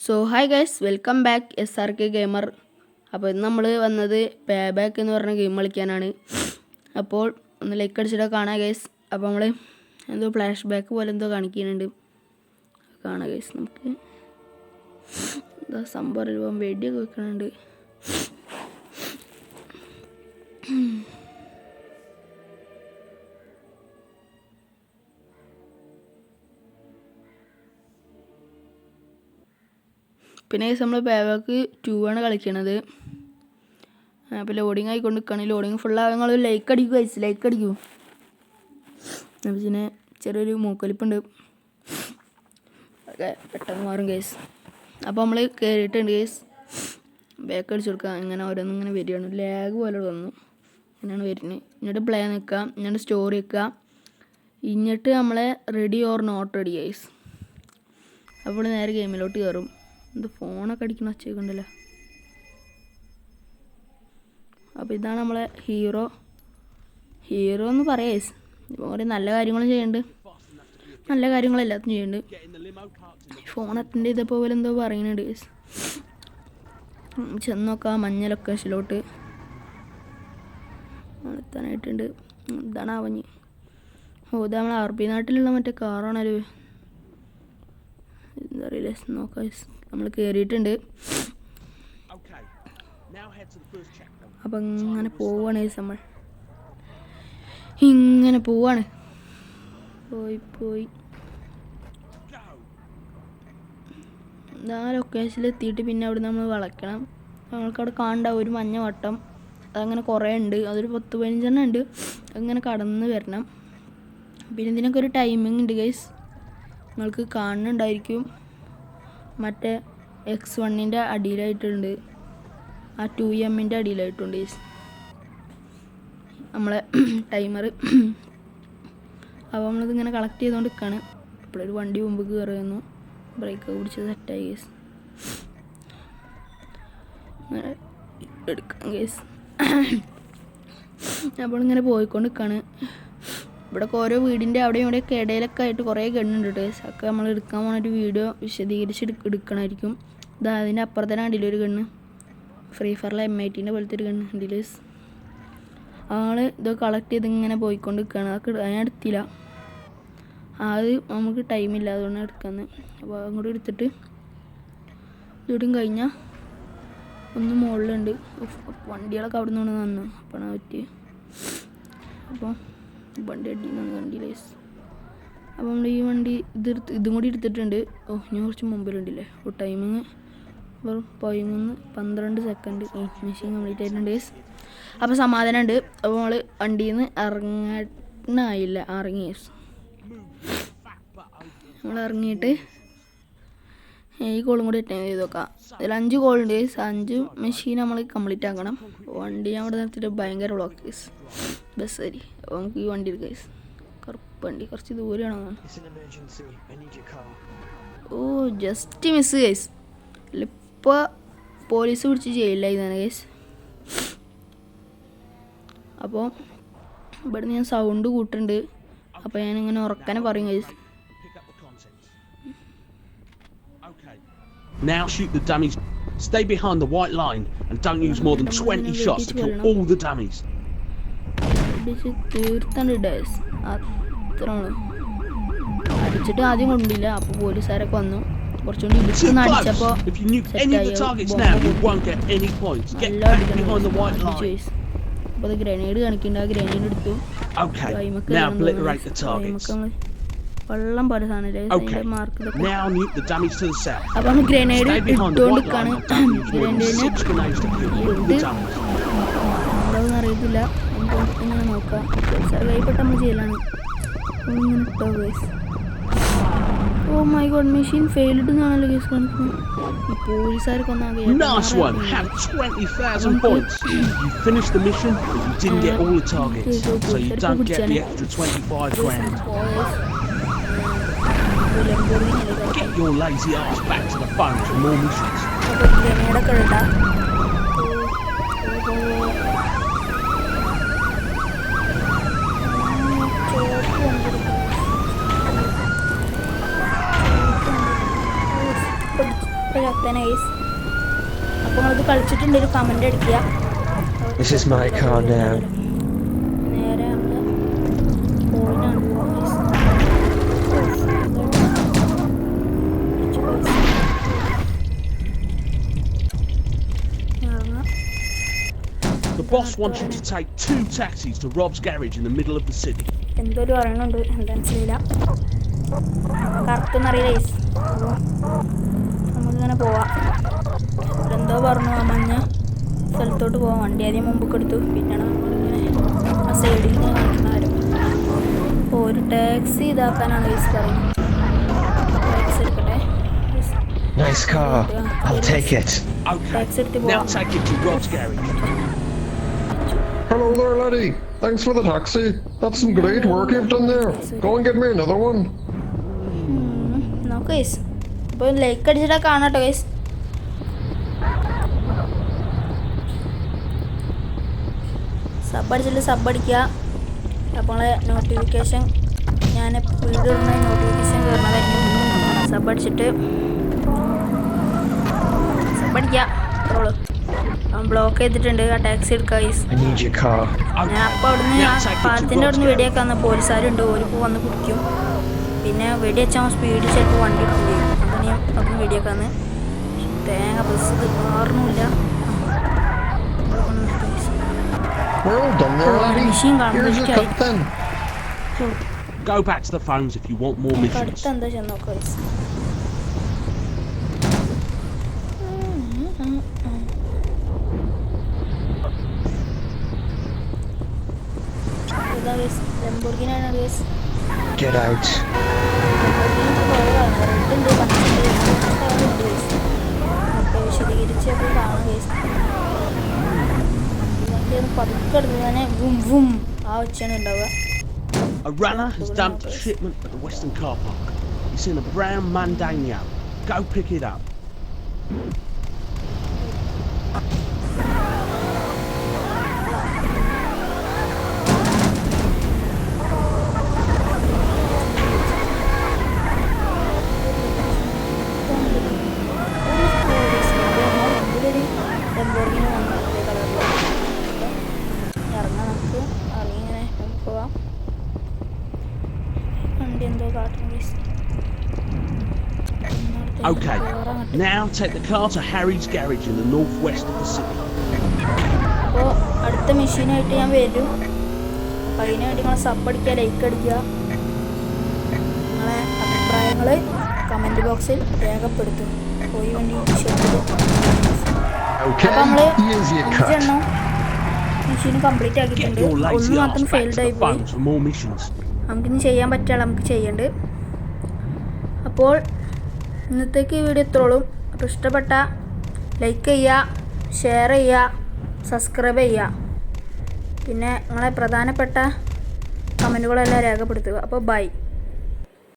So hi guys, welcome back SRK gamer. അപ്പോൾ ഇന്ന് നമ്മൾ വന്നത് പേ ബാക്ക് എന്ന് പറഞ്ഞ ഗെയിം കളിക്കാനാണ്. അപ്പോൾ ഒന്ന് ലൈക്ക് അടിച്ചിട്ട് കാണാം ഗൈസ്. അപ്പോൾ നമ്മൾ എന്തോ ഫ്ലാഷ് ബാക്ക് പോലെ എന്തോ കാണിക്കുന്നുണ്ട്, കാണാം ഗൈസ്. നമുക്ക് എന്താ സംഭവം വെടിയൊക്കെ വെക്കുന്നുണ്ട്. പിന്നെ നമ്മൾ പേബാക്ക് 2 ആണ് കളിക്കണത്. അപ്പോൾ ലോഡിങ് ആയിക്കൊണ്ട് നിൽക്കുകയാണ്. ലോഡിങ് ഫുള്ളാകും. നിങ്ങൾ ലൈക്ക് അടിക്കും ഗൈസ്, ലൈക്ക് അടിക്കും. പിന്നെ ചെറിയൊരു മൂക്കൊലിപ്പുണ്ട്, ഒക്കെ പെട്ടെന്ന് മാറും ഗൈസ്. അപ്പോൾ നമ്മൾ കയറിയിട്ടുണ്ട് ഗൈസ്. ബാക്ക് അടിച്ച് കൊടുക്കുക. ഇങ്ങനെ ഓരോന്നും ഇങ്ങനെ വരികയാണ്, ലാഗ് പോലെ തോന്നുന്നു. ഇങ്ങനെയാണ് വരുന്നത്. എന്നിട്ട് പ്ലേ നിൽക്കുക, എന്നിട്ട് സ്റ്റോറി വെക്കുക, എന്നിട്ട് നമ്മളെ ready or not ready guys. അപ്പോൾ നേരെ ഗെയിമിലോട്ട് കയറും. ഇത് ഫോണൊക്കെ അടിക്കുന്ന ഒച്ചയൊക്കെ ഉണ്ടല്ലോ. അപ്പോൾ ഇതാണ് നമ്മളെ ഹീറോ എന്ന് പറയാം ഗൈസ്. ഇപ്പോൾ കുറേ നല്ല കാര്യങ്ങളും ചെയ്യുന്നുണ്ട്, നല്ല കാര്യങ്ങളെല്ലാത്തും ചെയ്യുന്നുണ്ട്. ഫോൺ അറ്റൻഡ് ചെയ്തപ്പോൾ പോലെ എന്തോ പറയുന്നുണ്ട് ഗൈസ്. ചെന്ന് നോക്കാം മഞ്ഞ ലൊക്കേഷനിലോട്ട് എത്താനായിട്ടുണ്ട്. ഇതാണ് അവഞ്ഞ്. ഇത് നമ്മളെ RP നാട്ടിലുള്ള മറ്റേ കാറാണല്ലോ, എന്താ അറിയില്ല. നോക്കാം ഗൈസ്, നമ്മൾ കയറിയിട്ടുണ്ട്. അപ്പം ഇങ്ങനെ പോവാണ് ഗൈസ്, നമ്മൾ ഇങ്ങനെ പോവാണ്. പോയി ആ ലൊക്കേഷനിൽ എത്തിയിട്ട് പിന്നെ അവിടെ നമ്മൾ വളയ്ക്കണം. നമ്മൾക്കവിടെ കാണണ്ട ഒരു മഞ്ഞ വട്ടം, അതങ്ങനെ കുറേ ഉണ്ട്. അതൊരു 10-15 ഉണ്ട്. അങ്ങനെ കടന്ന് വരണം. പിന്നെ ഇതിനൊക്കെ ഒരു ടൈമിംഗ് ഉണ്ട് ഗൈസ്, നിങ്ങൾക്ക് കാണുന്നുണ്ടായിരിക്കും. മറ്റേ X1-ൻ്റെ അടിയിലായിട്ടുണ്ട്, ആ 2M-ൻ്റെ അടിയിലായിട്ടുണ്ട് ഗൈസ് നമ്മളെ ടൈമർ. അപ്പോൾ നമ്മളിതിങ്ങനെ കളക്ട് ചെയ്തുകൊണ്ട് നിൽക്കുകയാണ്. ഇപ്പോഴൊരു വണ്ടി മുമ്പ് കയറുന്നു, ബ്രേക്കൊക്കെ പിടിച്ച് സെറ്റായി ഗൈസ്. അങ്ങനെ എടുക്കാം ഗൈസ്. അപ്പോൾ ഇങ്ങനെ പോയിക്കൊണ്ട് നിൽക്കുകയാണ്. ഇവിടെ ഓരോ വീടിൻ്റെ അവിടെയും ഇവിടെയൊക്കെ ഇടയിലൊക്കെ ആയിട്ട് കുറേ ഗണ്ണുണ്ട് ഗൈസ്. ഒക്കെ നമ്മൾ എടുക്കാൻ പോണൊരു വീഡിയോ വിശദീകരിച്ച് എടുക്കണമായിരിക്കും. ഇതാ അതിൻ്റെ അപ്പുറത്തേനെ കണ്ടില്ലൊരു ഗണ്ണ്, ഫ്രീ ഫയറിലെ M18-ൻ്റെ പോലത്തെ ഒരു ഗണ്ണ് ഉണ്ട് ഗൈസ്. ആൾ ഇത് കളക്ട് ചെയ്ത് ഇങ്ങനെ പോയിക്കൊണ്ട് നിൽക്കുകയാണ്. അതൊക്കെ ഞാൻ എടുത്തില്ല, അത് നമുക്ക് ടൈമില്ല, അതുകൊണ്ടാണ് എടുക്കുന്നത്. അപ്പോൾ അങ്ങോട്ട് എടുത്തിട്ട് ഇതോടും കഴിഞ്ഞാൽ ഒന്ന് മുകളിലുണ്ട്. വണ്ടികളൊക്കെ അവിടെ നിന്ന് വന്നു അപ്പോൾ പറ്റി. അപ്പോൾ വണ്ടി അടിയെന്നാണ് കണ്ടില്ല ഗൈസ്. അപ്പോൾ നമ്മൾ ഈ വണ്ടി ഇതും കൂടി എടുത്തിട്ടുണ്ട്. ഞാൻ കുറച്ച് മുമ്പിലുണ്ടല്ലേ. അപ്പോൾ ടൈമിങ് 13-12 സെക്കൻഡ് മെഷീൻ കംപ്ലീറ്റ് ആയിട്ടുണ്ട് ഗൈസ്. അപ്പോൾ സമാധാനം ഉണ്ട്. അപ്പോൾ നമ്മൾ വണ്ടിയിൽ നിന്ന് ഇറങ്ങാനായില്ല, ഇറങ്ങി ഗൈസ്. നമ്മൾ ഇറങ്ങിയിട്ട് ഈ കോളും കൂടി അറ്റൻഡ് ചെയ്ത് നോക്കാം. ഇതിൽ 5 കോളുണ്ട് ഗൈസ്. 5 മെഷീൻ നമ്മൾ കംപ്ലീറ്റ് ആക്കണം. വണ്ടി ഞാൻ അവിടെ നിർത്തിയിട്ട് ഭയങ്കര ബ്ലോക്ക് ഗൈസ്, ബസ് വരി. അപ്പോൾ നമുക്ക് ഈ വണ്ടി എടുക്കാം ഗൈസ്. കറുപ്പ് വണ്ടി, കുറച്ച് ദൂരെയാണോ? Just miss guys. ഇപ്പോൾ പോലീസ് പിടിച്ച് ചെയ്യില്ല ഇതാണ് ഗൈസ്. അപ്പോൾ ഇവിടെ ഞാൻ സൗണ്ട് കൂട്ടുന്നുണ്ട്. അപ്പോൾ ഞാനിങ്ങനെ ഉറക്കാനെ പറയും guys. Now shoot the dummies. Stay behind the white line and don't use more than 20 shots to kill all the dummies. തീർത്തണ്ട് അത്രയാണ്. അടിച്ചിട്ട് ആദ്യം കൊണ്ടില്ല. അപ്പോൾ പോലീസുകാരൊക്കെ വന്നു, കുറച്ചുകൂടി ഇടിച്ചൊന്ന് അടിച്ചപ്പോൾ അപ്പോൾ അത് ഗ്രനേഡ് കാണിക്കുന്നുണ്ട്. ആ ഗ്രനേഡ് എടുത്തു. വെള്ളം പോലെ സാധനം മാർക്ക്. അപ്പോൾ നമ്മൾ ഗ്രനേഡ് ഇട്ടുകൊണ്ടിരിക്കുകയാണ്. ഗ്രനേഡിന് എന്താണെന്ന് അറിയത്തില്ല, ഇങ്ങനെ നോക്കാം. സർവൈപ്പെട്ട് നമ്മൾ ചെയ്യലാണ്. ഇങ്ങനെ ഇട്ടോ guys. Oh my God, machine failed എന്നാണല്ലോ ഗൈസ് കാണിക്കുന്നത്. ഈ പോലീസുകാർക്ക് Get your lazy ass back to the phone for more missions. ഇപ്പോൾ ചത്തേനെ ഗൈസ്. അപ്പോൾ നിങ്ങളിത് കളിച്ചിട്ടുണ്ട് ഒരു കമൻ്റ് അടിക്കുക. This is my car now. നേരെ നമ്മൾ പോയിട്ടാണ് പോകാം guys. The boss wants you to take 2 taxis to Rob's garage in the middle of the city. എന്തൊരു പറയണുണ്ട്, എന്താ മനസ്സിലായില്ല, കറക്റ്റൊന്നറിയില്ല ഗൈസ്. അപ്പോൾ നമുക്കിങ്ങനെ പോവാം. എന്തോ പറഞ്ഞു ആ മഞ്ഞ സ്ഥലത്തോട്ട് പോകാൻ. വണ്ടി ആദ്യം മുമ്പൊക്കെ എടുത്തു, പിന്നെയാണ് നമ്മളിങ്ങനെ ആ സൈഡിൽ ഇങ്ങനെ കാണിക്കുന്ന കാര്യം. അപ്പോൾ ഒരു ടാക്സി ഇതാക്കാനാണ് ഗൈസ് പറയുന്നത്. ടാക്സി എടുക്കട്ടെ. Nice car. I'll take it. Okay, taxi എടുത്ത് now പോവാം. take it to Rob's garage. Hello there, laddie. Thanks for the taxi. That's some great work you've done there. Go and get me another one. നോക്ക് guys. അപ്പോൾ like അടിച്ചിട്ടാ കാണാട്ടോ guys. Sub അടിച്ചിട്ട് sub അടിക്കുക. അപ്പോൾ notification ഞാൻ video ഇടുന്ന notification കയറണതായിരിക്കും. Sub അടിച്ചിട്ട് sub അടിക്കുക. അത്രയുള്ളൂ. Block ചെയ്തിട്ടുണ്ട്. ആ ടാക്സി എടുക്കുക guys. I need your car. ഞാൻ അപ്പോൾ അവിടുന്ന് പാലത്തിൻ്റെ അവിടുന്ന് വെടിയൊക്കെ വന്ന പോലീസുകാരുണ്ട്. ഓരിപ്പോൾ വന്ന് കുടിക്കും. പിന്നെ വെടി വെച്ചാൽ സ്പീഡ് ചിലപ്പോൾ വണ്ടി എടുക്കും ചെയ്യും. അങ്ങനെ ഞാൻ അവിടുന്ന് വെടിയൊക്കെ വന്ന് തേങ്ങ ബസ് ഇത് മാറണമില്ല. Well done there, laddie. Machine gun, Here's your okay. cut then. Go back to the phones if you want more missions. അടുത്ത് എന്താ ചെന്ന് നോക്കാം ഗൈസ്. ഇതാ ഗൈസ്, ലംബോർഗിനിയാണ് ഗൈസ്. Get out. റെഡുണ്ട്, പച്ചുണ്ട്, ഗൈസ്. ഒക്കെ വിശദീകരിച്ചപ്പോൾ കാണാം ഗൈസ്. വണ്ടിയൊന്ന് പതുക്കെ എടുത്ത് തന്നെ വും വും ആ വെച്ചാണ് ഉണ്ടാവുക. A runner has dumped a shipment at the Western car park. It's in a brown Mandano. Go pick it up. ഇറങ്ങാം, നമുക്ക് ഇറങ്ങിങ്ങനെ പോവാം. വണ്ടി എന്തോ കാട്ടും guys. Okay, now take the car to Harry's garage in the northwest of the city. അപ്പോൾ അടുത്ത മെഷീനായിട്ട് ഞാൻ വരും. അപ്പോൾ അതിന് വേണ്ടി നിങ്ങൾ സബ് അടിക്കുക, ലൈക്ക് അടിക്കുക. നിങ്ങളെ അഭിപ്രായങ്ങൾ കമൻറ്റ് ബോക്സിൽ രേഖപ്പെടുത്തും. പോയി വേണ്ടി Okay, അപ്പോൾ നമ്മൾ here's your cut. 5 എണ്ണം മെഷീൻ കംപ്ലീറ്റ് Get ആക്കിയിട്ടുണ്ട്. your lazy ഒന്ന് ass മാത്രം back ഫെയിൽഡ് to ആയി the പോയി. phones for more missions. നമുക്കിനി ചെയ്യാൻ പറ്റുകയാണ്, നമുക്ക് ചെയ്യേണ്ടത്. അപ്പോൾ ഇന്നത്തേക്ക് ഈ വീഡിയോ ഇത്രയുള്ളൂ. അപ്പോൾ ഇഷ്ടപ്പെട്ട ലൈക്ക് ചെയ്യുക, ഷെയർ ചെയ്യുക, സബ്സ്ക്രൈബ് ചെയ്യുക. പിന്നെ നിങ്ങളെ പ്രധാനപ്പെട്ട കമൻറ്റുകളെല്ലാം രേഖപ്പെടുത്തുക. അപ്പോൾ ബൈ.